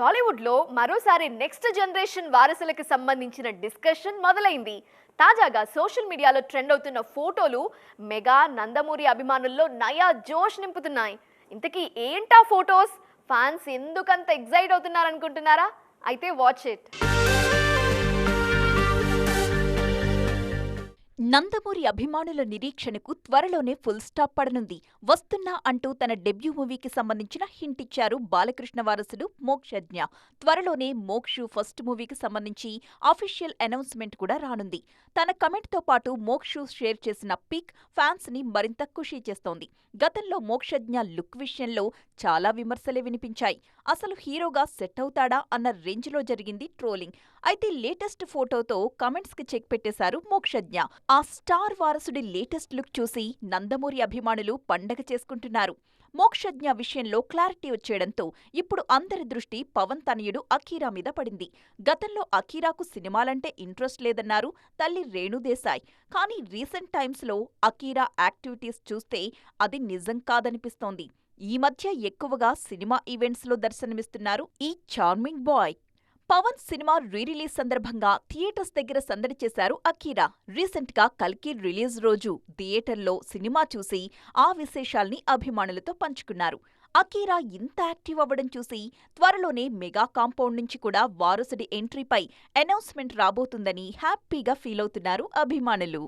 టాలీవుడ్లో మరోసారి next generation వారసులకు సంబంధించిన డిస్కషన్ మొదలైంది. తాజాగా సోషల్ మీడియాలో ట్రెండ్ అవుతున్న ఫోటోలు మెగా నందమూరి అభిమానుల్లో నయా జోష్ నింపుతున్నాయి. ఇంతకీ ఏంటా ఫోటోస్? ఫ్యాన్స్ ఎందుకంత ఎగ్జైట్ అవుతున్నారనుకుంటున్నారా? అయితే వాచ్ ఇట్. నందమూరి అభిమానుల నిరీక్షణకు త్వరలోనే ఫుల్ స్టాప్ పడనుంది. వస్తున్నా అంటూ తన డెబ్యూ మూవీకి సంబంధించిన హింట్ ఇచ్చారు బాలకృష్ణ వారసుడు మోక్షజ్ఞ. త్వరలోనే మోక్షు ఫస్ట్ మూవీకి సంబంధించి అఫీషియల్ అనౌన్స్మెంట్ కూడా రానుంది. తన కమెంట్తో పాటు మోక్షు షేర్ చేసిన పిక్ ఫ్యాన్స్ ని మరింత ఖుషీ చేస్తోంది. గతంలో మోక్షజ్ఞ లుక్ విషయంలో చాలా విమర్శలే వినిపించాయి. అసలు హీరోగా సెట్ అవుతాడా అన్న రేంజ్లో జరిగింది ట్రోలింగ్. అయితే లేటెస్ట్ ఫోటోతో కమెంట్స్ కి చెక్ పెట్టేశారు మోక్షజ్ఞ. ఆ స్టార్ వారసుడి లేటెస్ట్ లుక్ చూసి నందమూరి అభిమానులు పండగ చేసుకుంటున్నారు. మోక్షజ్ఞ విషయంలో క్లారిటీ వచ్చేయడంతో ఇప్పుడు అందరి దృష్టి పవన్ తనయుడు అఖీరా మీద పడింది. గతంలో అఖీరాకు సినిమాలంటే ఇంట్రెస్ట్ లేదన్నారు తల్లి రేణుదేశాయ్. కానీ రీసెంట్ టైమ్స్లో అఖీరా యాక్టివిటీస్ చూస్తే అది నిజం కాదనిపిస్తోంది. ఈ మధ్య ఎక్కువగా సినిమా ఈవెంట్స్లో దర్శనమిస్తున్నారు ఈ చార్మింగ్ బాయ్. పవన్ సినిమా రీ-రిలీజ్ సందర్భంగా థియేటర్స్ దగ్గర సందడి చేశారు అఖీరా. రీసెంట్ గా కల్కి రిలీజ్ రోజు థియేటర్లో సినిమా చూసి ఆ విశేషాల్ని అభిమానులతో పంచుకున్నారు. అఖీరా ఇంత యాక్టివ్ అవ్వడం చూసి త్వరలోనే మెగా కాంపౌండ్ నుంచి కూడా వారసుడి ఎంట్రీపై అనౌన్స్మెంట్ రాబోతుందని హ్యాపీగా ఫీల్ అవుతున్నారు అభిమానులు.